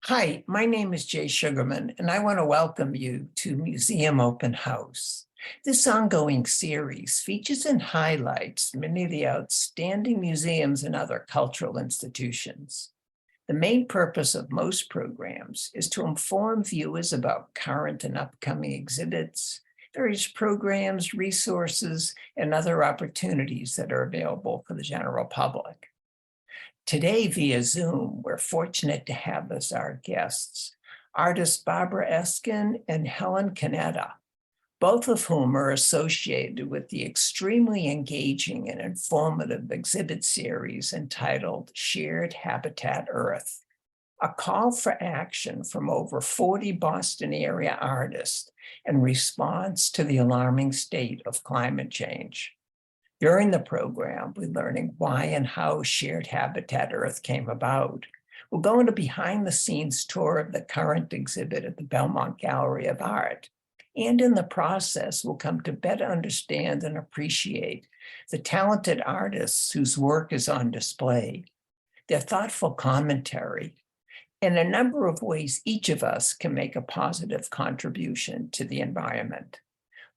Hi, my name is Jay Sugarman, and I want to welcome you to Museum Open House. This ongoing series features and highlights many of the outstanding museums and other cultural institutions. The main purpose of most programs is to inform viewers about current and upcoming exhibits, various programs, resources, and other opportunities that are available for the general public. Today, via Zoom, we're fortunate to have as our guests artists Barbara Eskin and Helen Canetta, both of whom are associated with the extremely engaging and informative exhibit series entitled Shared Habitat Earth, a call for action from over 40 Boston area artists in response to the alarming state of climate change. During the program, we're learning why and how Shared Habitat Earth came about. We'll go into a behind-the-scenes tour of the current exhibit at the Belmont Gallery of Art. And in the process, we'll come to better understand and appreciate the talented artists whose work is on display, their thoughtful commentary, and a number of ways each of us can make a positive contribution to the environment.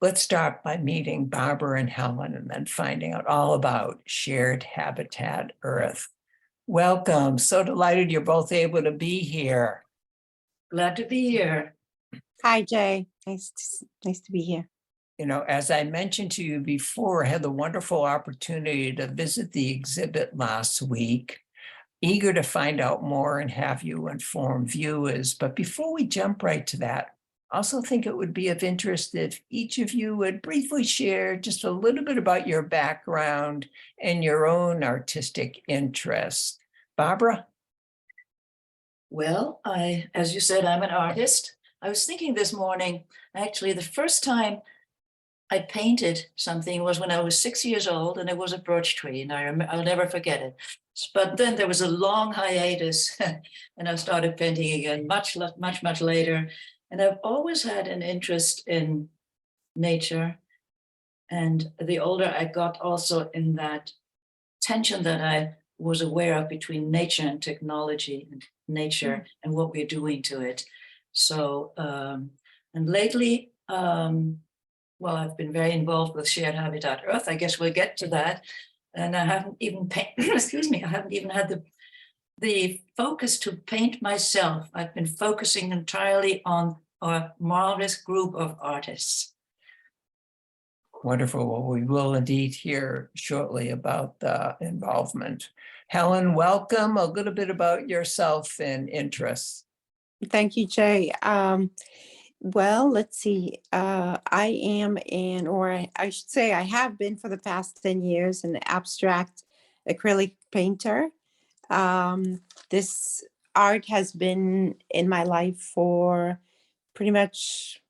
Let's start by meeting Barbara and Helen and then finding out all about Shared Habitat Earth. Welcome. So delighted you're both able to be here. Glad to be here. Hi, Jay. Nice to be here. You know, as I mentioned to you before, I had the wonderful opportunity to visit the exhibit last week. Eager to find out more and have you inform viewers. But before we jump right to that, I also think it would be of interest if each of you would briefly share just a little bit about your background and your own artistic interests. Barbara? Well, as you said, I'm an artist. I was thinking this morning, actually, the first time I painted something was when I was 6 years old, and it was a birch tree, and I'll never forget it. But then there was a long hiatus, and I started painting again much later. And I've always had an interest in nature. And the older I got, also in that tension that I was aware of between nature and technology, and nature and what we're doing to it. So, and lately, well, I've been very involved with Shared Habitat Earth. I guess we'll get to that. And I haven't even excuse me, I haven't even had the focus to paint myself. I've been focusing entirely on a marvelous group of artists. Wonderful. Well, we will indeed hear shortly about the involvement. Helen, welcome. A little bit about yourself and interests. Thank you, Jay. Well, let's see. I am I should say I have been for the past 10 years, an abstract acrylic painter. This art has been in my life for pretty much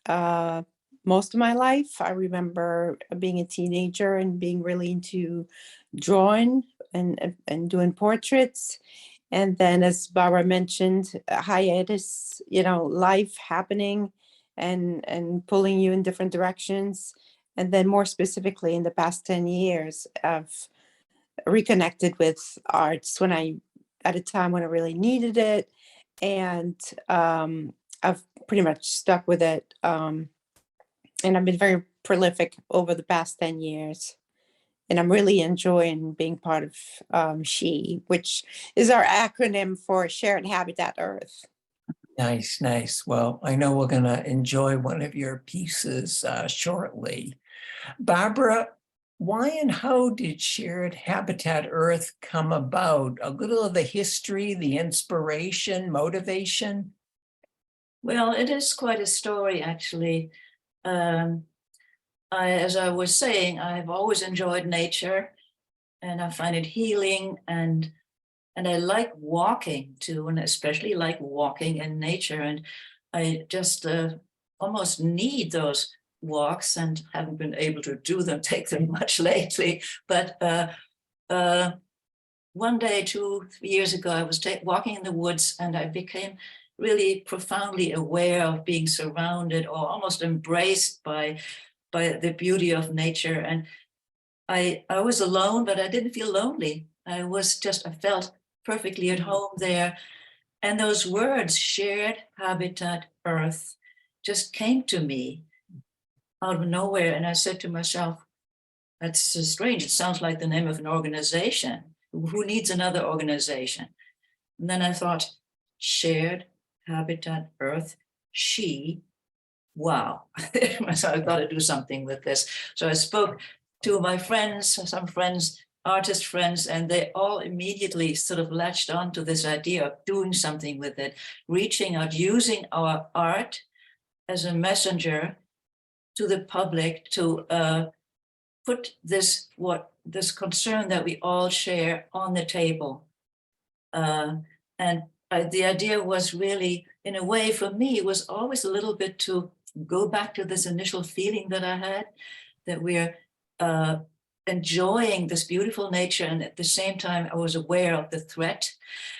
most of my life. I remember being a teenager and being really into drawing and doing portraits. And then, as Barbara mentioned, hiatus, life happening and pulling you in different directions. And then more specifically, in the past 10 years, I've reconnected with arts at a time when I really needed it. And I've pretty much stuck with it. And I've been very prolific over the past 10 years. And I'm really enjoying being part of SHE, which is our acronym for Shared Habitat Earth. Nice, nice. Well, I know we're going to enjoy one of your pieces shortly. Barbara, why and how did Shared Habitat Earth come about? A little of the history, the inspiration, motivation? Well, it is quite a story, actually. As I was saying, I've always enjoyed nature, and I find it healing, and I like walking too, and especially like walking in nature. And I just almost need those walks, and haven't been able to take them much lately. But one day, 2 years ago, I was walking in the woods, and I became really profoundly aware of being surrounded or almost embraced by the beauty of nature. And I was alone, but I didn't feel lonely. I felt perfectly at home there. And those words, shared habitat, earth, just came to me out of nowhere. And I said to myself, that's so strange. It sounds like the name of an organization. Who needs another organization? And then I thought, shared habitat, earth, she, wow. So I've got to do something with this. So I spoke to my friends, some friends, artist friends, and they all immediately sort of latched on to this idea of doing something with it, reaching out, using our art as a messenger to the public to put this concern that we all share on the table. The idea was really, in a way, for me, it was always a little bit to go back to this initial feeling that I had, that we're enjoying this beautiful nature, and at the same time I was aware of the threat.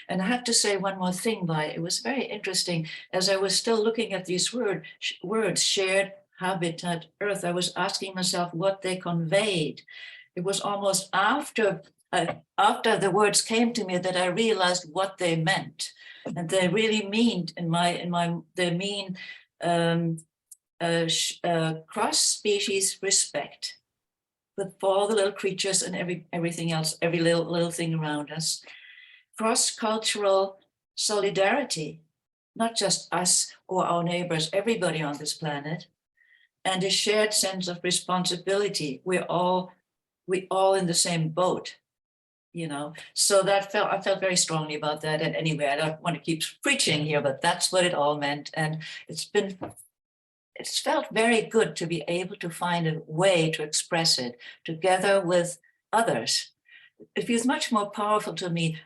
And I have to say one more thing, it was very interesting. As I was still looking at these words, shared habitat, earth, I was asking myself what they conveyed. It was almost after the words came to me that I realized what they meant. And they really mean, they mean cross-species respect for all the little creatures and everything else, every little thing around us. Cross-cultural solidarity, not just us or our neighbors, everybody on this planet, and a shared sense of responsibility. We're all in the same boat, So I felt very strongly about that. And anyway, I don't want to keep preaching here, but that's what it all meant. And it's felt very good to be able to find a way to express it together with others. It feels much more powerful to me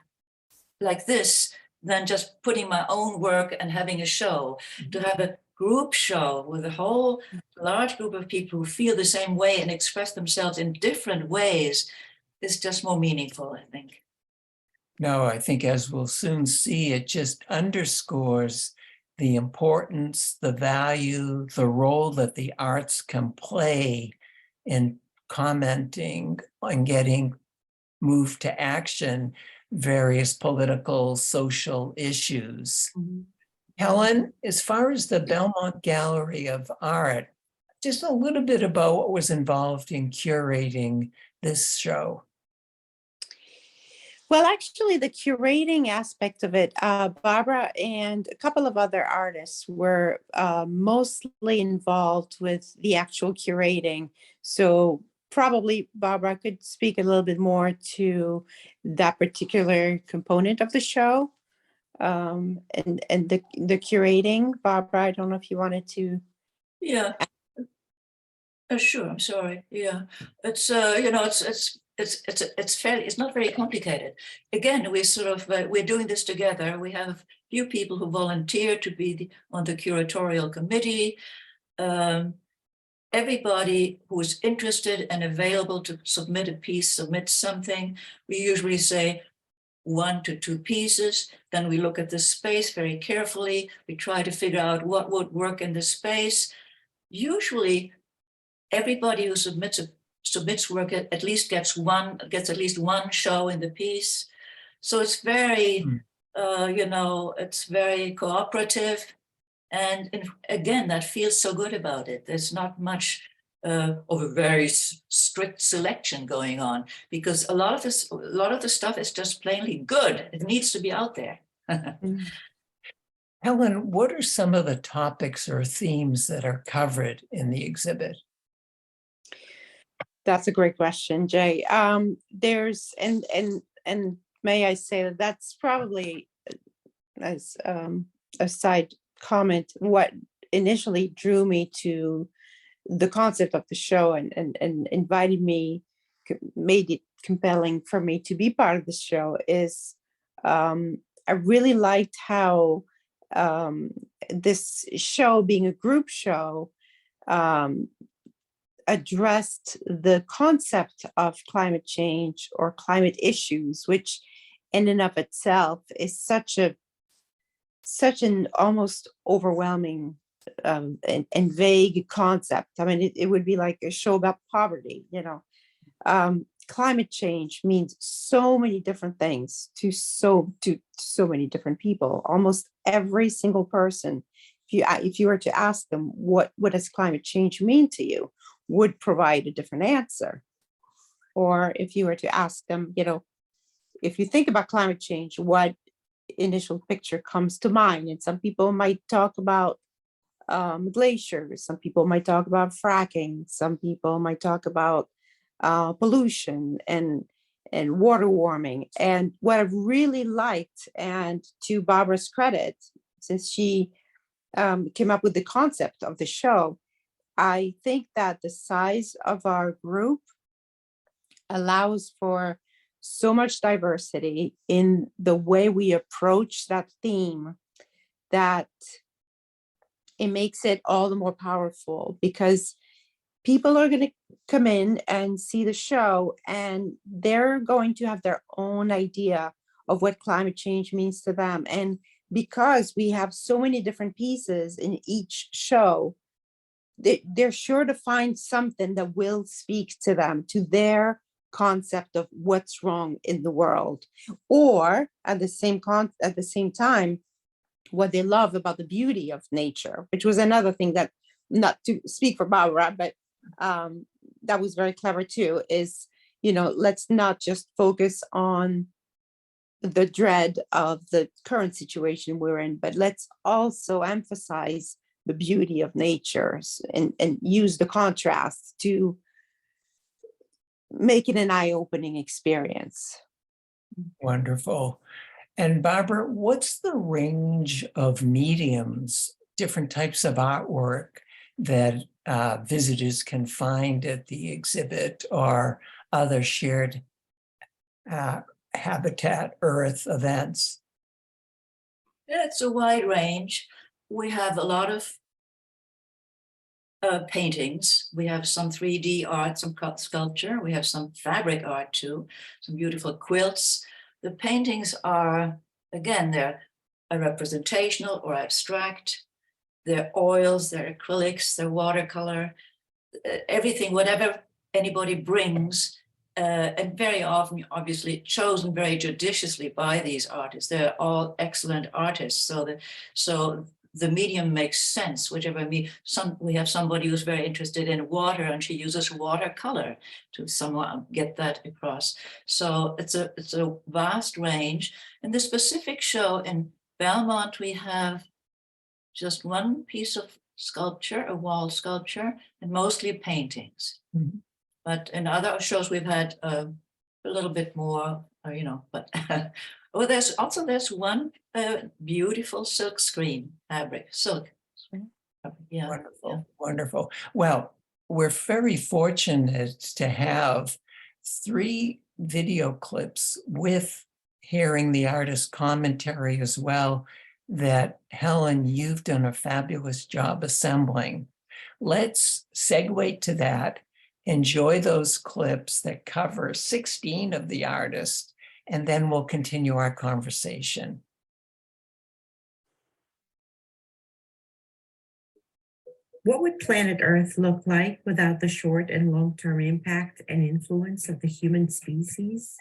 like this than just putting my own work and having a show. To have a group show with a whole large group of people who feel the same way and express themselves in different ways is just more meaningful, I think. No, I think, as we'll soon see, it just underscores the importance, the value, the role that the arts can play in commenting on getting moved to action various political, social issues. Mhm. Helen, as far as the Belmont Gallery of Art, just a little bit about what was involved in curating this show. Well, actually, the curating aspect of it, Barbara and a couple of other artists were mostly involved with the actual curating. So probably Barbara could speak a little bit more to that particular component of the show, and the curating. Barbara, I don't know if you wanted to. Yeah. Sure. I'm sorry. Yeah, it's it's not very complicated. Again, we're doing this together. We have a few people who volunteer to be on the curatorial committee. Everybody who is interested and available to submit a piece submits something. We usually say 1 to 2 pieces. Then we look at the space very carefully. We try to figure out what would work in the space. Usually, everybody who submits work at least gets at least one show in the piece. So it's very, it's very cooperative. And again, that feels so good about it. There's not much of a very strict selection going on, because a lot of the stuff is just plainly good. It needs to be out there. Helen, what are some of the topics or themes that are covered in the exhibit? That's a great question, Jay. There's and may I say that's probably, as a side comment, what initially drew me to the concept of the show and invited me, made it compelling for me to be part of the show is I really liked how this show, being a group show, addressed the concept of climate change or climate issues, which in and of itself is such an almost overwhelming and vague concept. I mean, it would be like a show about poverty, you know. Climate change means so many different things to so many different people. Almost every single person, if you were to ask them what does climate change mean to you, would provide a different answer. Or if you were to ask them, you know, if you think about climate change, what initial picture comes to mind? And some people might talk about glaciers, some people might talk about fracking, some people might talk about pollution and water warming. And what I've really liked, and to Barbara's credit, since she came up with the concept of the show, I think that the size of our group allows for so much diversity in the way we approach that theme, that it makes it all the more powerful, because people are going to come in and see the show and they're going to have their own idea of what climate change means to them. And because we have so many different pieces in each show, they're sure to find something that will speak to them, to their concept of what's wrong in the world, or at the same time, what they love about the beauty of nature, which was another thing that, not to speak for Barbara, but that was very clever too, is, you know, let's not just focus on the dread of the current situation we're in, but let's also emphasize the beauty of nature and use the contrast to make it an eye-opening experience. Wonderful. And Barbara, what's the range of mediums, different types of artwork that visitors can find at the exhibit or other shared Habitat Earth events? Yeah, it's a wide range. We have a lot of paintings. We have some 3D art, some sculpture. We have some fabric art too, some beautiful quilts. The paintings are, again, they're representational or abstract. They're oils, they're acrylics, they're watercolor, everything, whatever anybody brings. And very often, obviously, chosen very judiciously by these artists. They're all excellent artists. So the medium makes sense, whichever we have somebody who's very interested in water, and she uses watercolor to somehow get that across. So it's a vast range. In the specific show in Belmont, we have just one piece of sculpture, a wall sculpture, and mostly paintings. Mhm. But in other shows, we've had a little bit more, you know, but oh, there's one beautiful silk screen fabric, silk. Yeah. Wonderful, Yeah. wonderful. Well, we're very fortunate to have 3 video clips with hearing the artist commentary as well, that Helen, you've done a fabulous job assembling. Let's segue to that, enjoy those clips that cover 16 of the artists, and then we'll continue our conversation. What would planet Earth look like without the short and long-term impact and influence of the human species?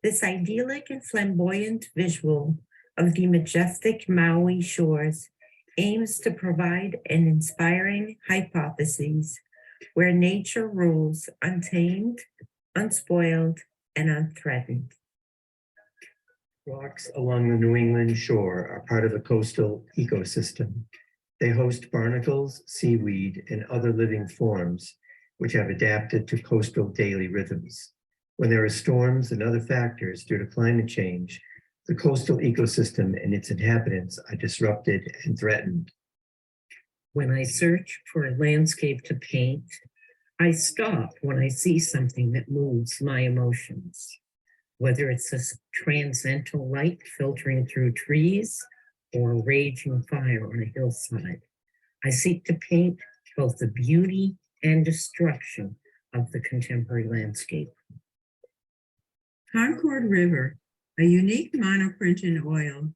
This idyllic and flamboyant visual of the majestic Maui shores aims to provide an inspiring hypothesis where nature rules untamed, unspoiled, and unthreatened. Rocks along the New England shore are part of the coastal ecosystem. They host barnacles, seaweed, and other living forms, which have adapted to coastal daily rhythms. When there are storms and other factors due to climate change, the coastal ecosystem and its inhabitants are disrupted and threatened. When I search for a landscape to paint, I stop when I see something that moves my emotions. Whether it's a transcendental light filtering through trees, or a raging fire on a hillside. I seek to paint both the beauty and destruction of the contemporary landscape. Concord River, a unique monoprint in oil.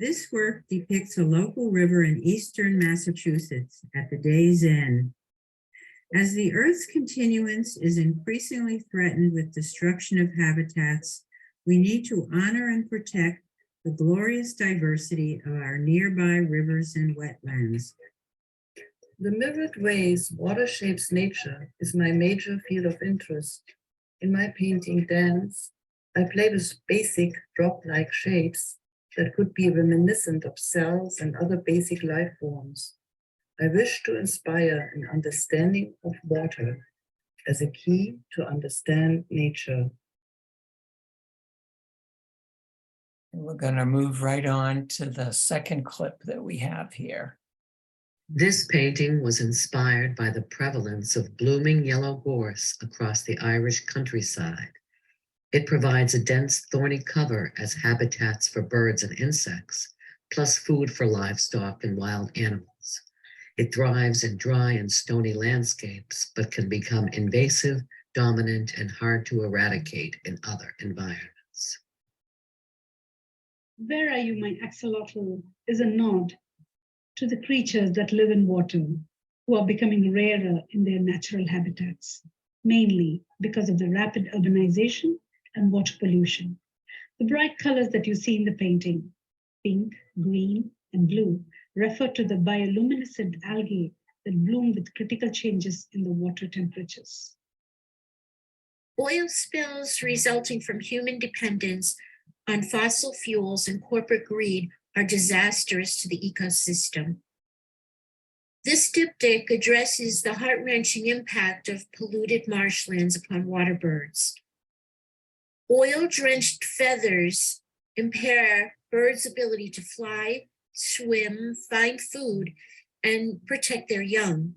This work depicts a local river in eastern Massachusetts at the day's end. As the Earth's continuance is increasingly threatened with destruction of habitats, we need to honor and protect the glorious diversity of our nearby rivers and wetlands. The myriad ways water shapes nature is my major field of interest. In my painting Dance, I play with basic drop-like shapes that could be reminiscent of cells and other basic life forms. I wish to inspire an understanding of water as a key to understand nature. And we're going to move right on to the second clip that we have here. This painting was inspired by the prevalence of blooming yellow gorse across the Irish countryside. It provides a dense thorny cover as habitats for birds and insects, plus food for livestock and wild animals. It thrives in dry and stony landscapes, but can become invasive, dominant, and hard to eradicate in other environments. Where Are You, My Axolotl is a nod to the creatures that live in water, who are becoming rarer in their natural habitats, mainly because of the rapid urbanization and water pollution. The bright colors that you see in the painting, pink, green, and blue, refer to the bioluminescent algae that bloom with critical changes in the water temperatures. Oil spills resulting from human dependence on fossil fuels and corporate greed are disastrous to the ecosystem. This diptych addresses the heart-wrenching impact of polluted marshlands upon water birds. Oil-drenched feathers impair birds' ability to fly, swim, find food, and protect their young.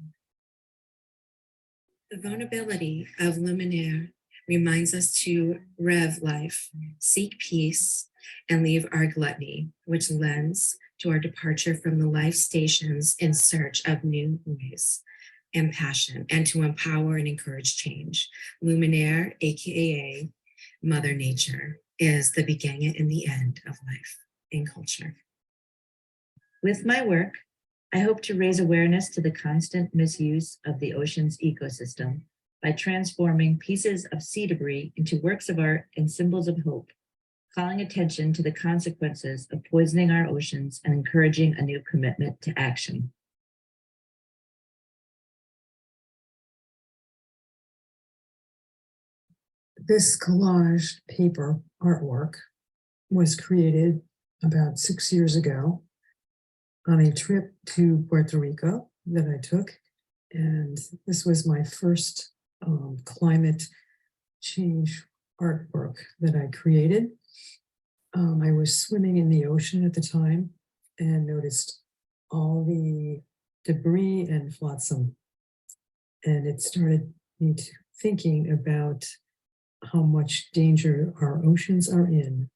The vulnerability of luminaire reminds us to rev life, seek peace, and leave our gluttony, which lends to our departure from the life stations in search of new ways and passion, and to empower and encourage change. Luminaire, AKA Mother Nature, is the beginning and the end of life and culture. With my work, I hope to raise awareness to the constant misuse of the ocean's ecosystem by transforming pieces of sea debris into works of art and symbols of hope, calling attention to the consequences of poisoning our oceans and encouraging a new commitment to action. This collage paper artwork was created about 6 years ago on a trip to Puerto Rico that I took. And this was my first climate change artwork that I created. I was swimming in the ocean at the time and noticed all the debris and flotsam. And it started me thinking about how much danger our oceans are in.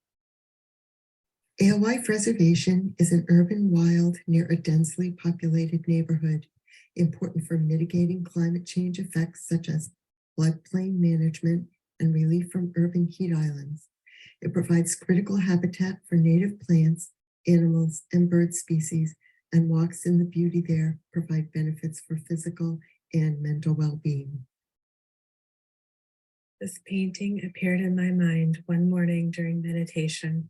Alewife Reservation is an urban wild near a densely populated neighborhood, important for mitigating climate change effects such as floodplain management and relief from urban heat islands. It provides critical habitat for native plants, animals, and bird species, and walks in the beauty there provide benefits for physical and mental well-being. This painting appeared in my mind one morning during meditation.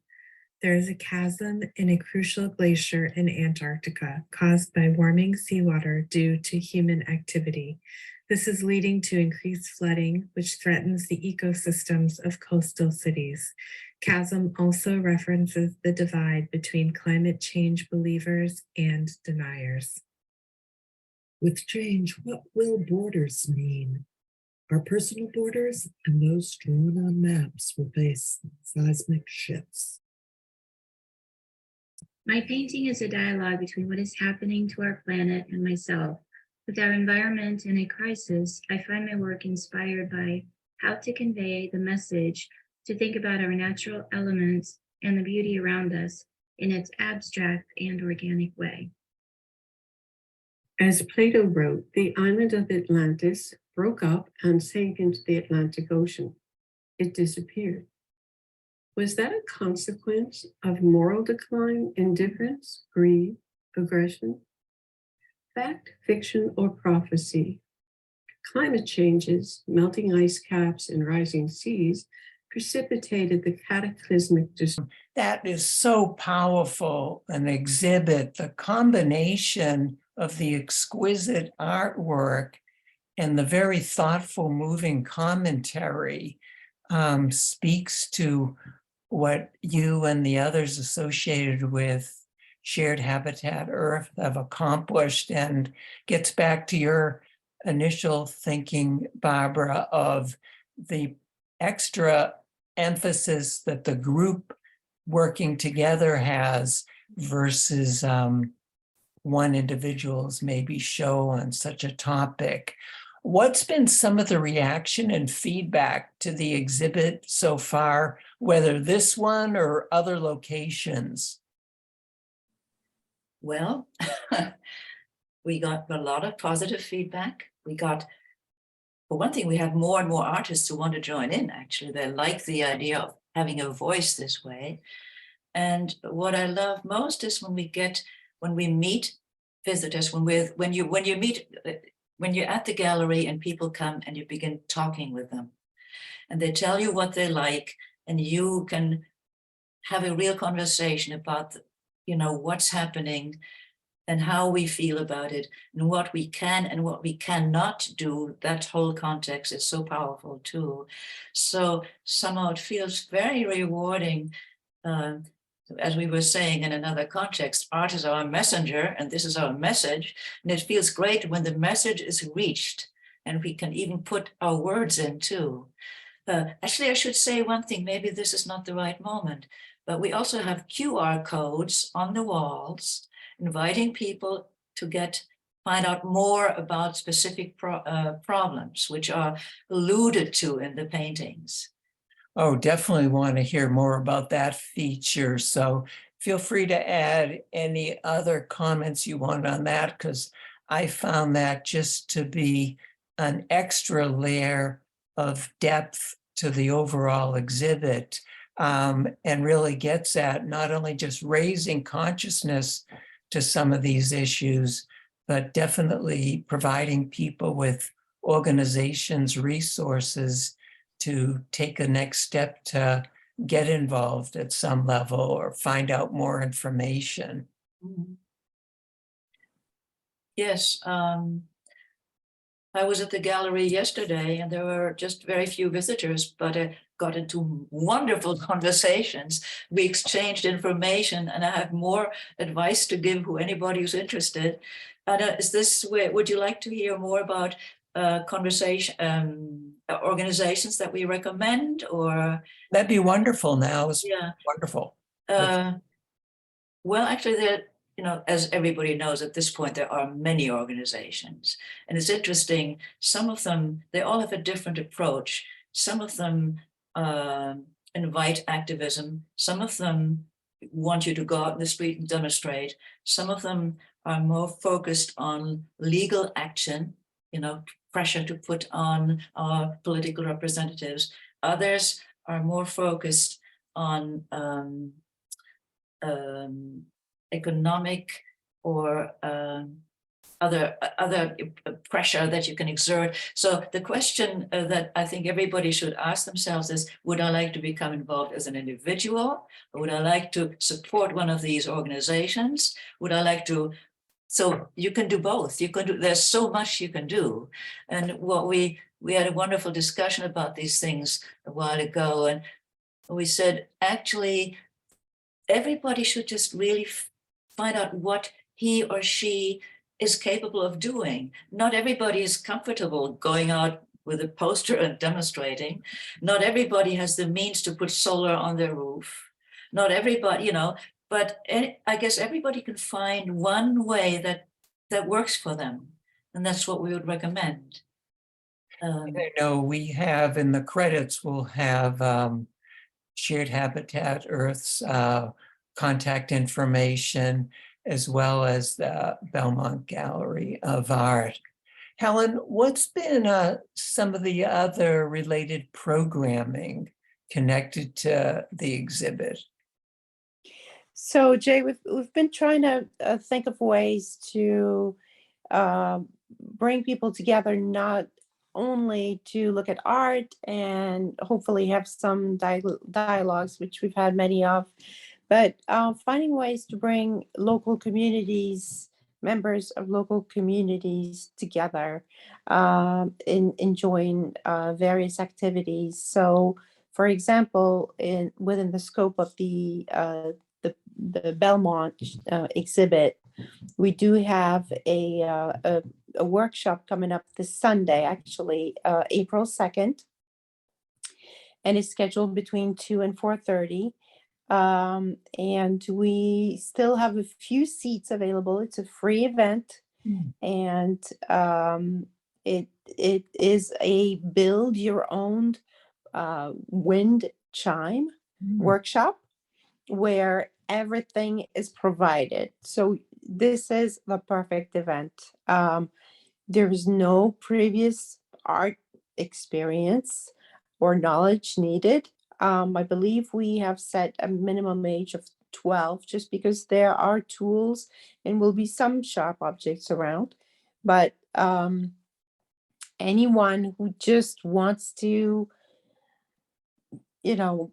There is a chasm in a crucial glacier in Antarctica caused by warming seawater due to human activity. This is leading to increased flooding, which threatens the ecosystems of coastal cities. Chasm also references the divide between climate change believers and deniers. With change, what will borders mean? Our personal borders and those drawn on maps will face seismic shifts. My painting is a dialogue between what is happening to our planet and myself. With our environment in a crisis, I find my work inspired by how to convey the message to think about our natural elements and the beauty around us, in its abstract and organic way. As Plato wrote, the island of Atlantis broke up and sank into the Atlantic Ocean. It disappeared. Was that a consequence of moral decline, indifference, greed, aggression? Fact, fiction, or prophecy? Climate changes, melting ice caps, and rising seas precipitated the cataclysmic That is so powerful, an exhibit, the combination of the exquisite artwork and the very thoughtful, moving commentary speaks to what you and the others associated with Shared Habitat Earth have accomplished, and gets back to your initial thinking, Barbara, of the extra emphasis that the group working together has versus one individual's maybe show on such a topic. What's been some of the reaction and feedback to the exhibit so far, whether this one or other locations? Well, we got a lot of positive feedback. We got, for one thing, we have more and more artists who want to join in, actually. They like the idea of having a voice this way. And what I love most is when we meet visitors, when you're at the gallery and people come and you begin talking with them and they tell you what they like, and you can have a real conversation about, what's happening and how we feel about it and what we can and what we cannot do. That whole context is so powerful too. So somehow it feels very rewarding. As we were saying in another context, art is our messenger and this is our message. And it feels great when the message is reached and we can even put our words in too. Actually, I should say one thing, maybe this is not the right moment, but we also have QR codes on the walls inviting people to find out more about specific problems which are alluded to in the paintings. Oh, definitely want to hear more about that feature. So feel free to add any other comments you want on that, because I found that just to be an extra layer of depth to the overall exhibit, and really gets at not only just raising consciousness to some of these issues, but definitely providing people with organizations, resources to take a next step to get involved at some level or find out more information. Mm-hmm. Yes, I was at the gallery yesterday and there were just very few visitors, but I got into wonderful conversations. We exchanged information and I have more advice to give to anybody who's interested. And is this where, would you like to hear more about organizations that we recommend, or? That'd be wonderful. Now is Yeah. wonderful. Well, actually, as everybody knows at this point, there are many organizations. And it's interesting, some of them, they all have a different approach. Some of them invite activism. Some of them want you to go out in the street and demonstrate. Some of them are more focused on legal action, pressure to put on our political representatives. Others are more focused on economic or other pressure that you can exert. So the question that I think everybody should ask themselves is, would I like to become involved as an individual? Or would I like to support one of these organizations? Would I like to? So you can do both. You can do, there's so much you can do. And what we had a wonderful discussion about these things a while ago. And we said, actually, everybody should just really find out what he or she is capable of doing. Not everybody is comfortable going out with a poster and demonstrating. Not everybody has the means to put solar on their roof. Not everybody, but I guess everybody can find one way that works for them. And that's what we would recommend. I know we have in the credits, we'll have Shared Habitat Earth's contact information, as well as the Belmont Gallery of Art. Helen, what's been some of the other related programming connected to the exhibit? So Jay, we've been trying to think of ways to bring people together, not only to look at art and hopefully have some dialogues, which we've had many of, but finding ways to bring local communities, members of local communities together, in enjoying various activities. So, for example, within the scope of the Belmont exhibit, we do have a workshop coming up this Sunday, actually, April 2nd, and it's scheduled between 2 and 4:30. And we still have a few seats available. It's a free event, and it is a build your own wind chime workshop where everything is provided. So this is the perfect event. There is no previous art experience or knowledge needed. I believe we have set a minimum age of 12 just because there are tools and will be some sharp objects around. But anyone who just wants to,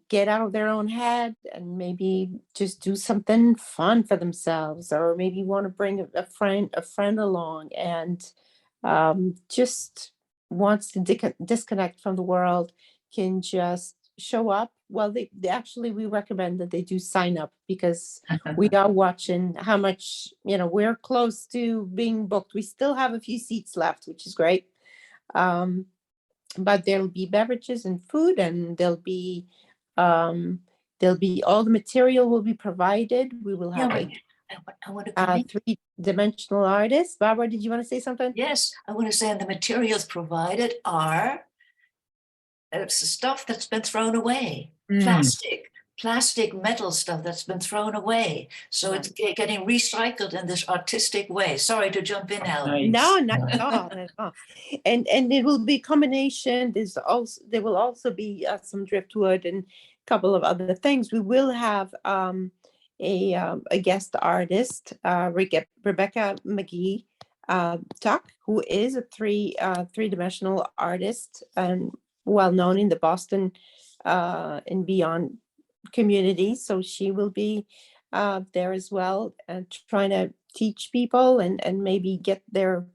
get out of their own head and maybe just do something fun for themselves, or maybe want to bring a friend along and just wants to disconnect from the world, can just show up. Well, they actually, we recommend that they do sign up, because we are watching how much, we're close to being booked. We still have a few seats left, which is great. But there'll be beverages and food, and there'll be all the material will be provided. We will have I want to three-dimensional artist. Barbara, did you want to say something? Yes, I want to say, and the materials provided are stuff that's been thrown away, plastic, metal stuff that's been thrown away. So it's getting recycled in this artistic way. Sorry to jump in, Helen. No, not at all. Not at all. And it will be a combination. There will also be some driftwood and a couple of other things. We will have a guest artist, Rebecca McGee Tuck, who is a three-dimensional artist and well known in the Boston and beyond community. So she will be there as well, and trying to teach people and maybe get their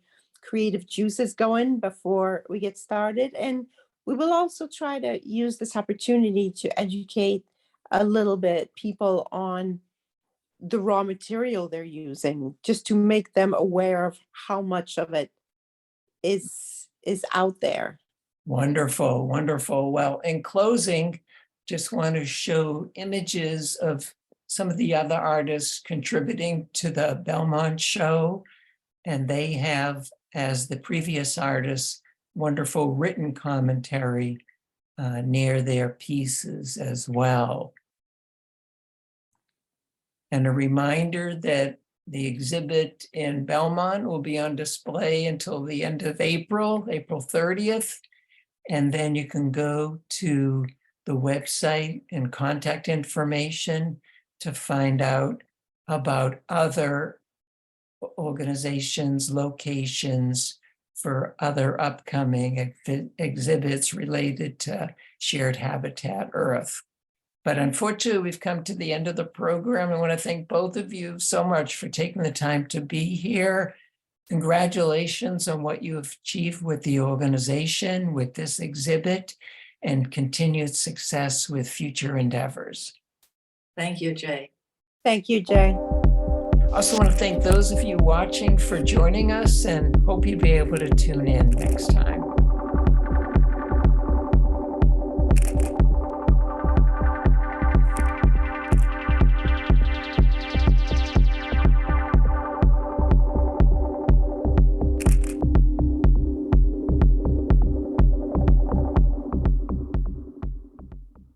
creative juices going before we get started. And we will also try to use this opportunity to educate a little bit people on the raw material they're using, just to make them aware of how much of it is out there. Wonderful, wonderful. Well, in closing, just want to show images of some of the other artists contributing to the Belmont show. And they have, as the previous artists, wonderful written commentary near their pieces as well. And a reminder that the exhibit in Belmont will be on display until the end of April 30th. And then you can go to the website and contact information to find out about other organizations, locations for other upcoming exhibits related to Shared Habitat Earth. But unfortunately, we've come to the end of the program. I want to thank both of you so much for taking the time to be here. Congratulations on what you have achieved with the organization, with this exhibit, and continued success with future endeavors. Thank you, Jay. Thank you, Jay. I also want to thank those of you watching for joining us, and hope you'll be able to tune in next time.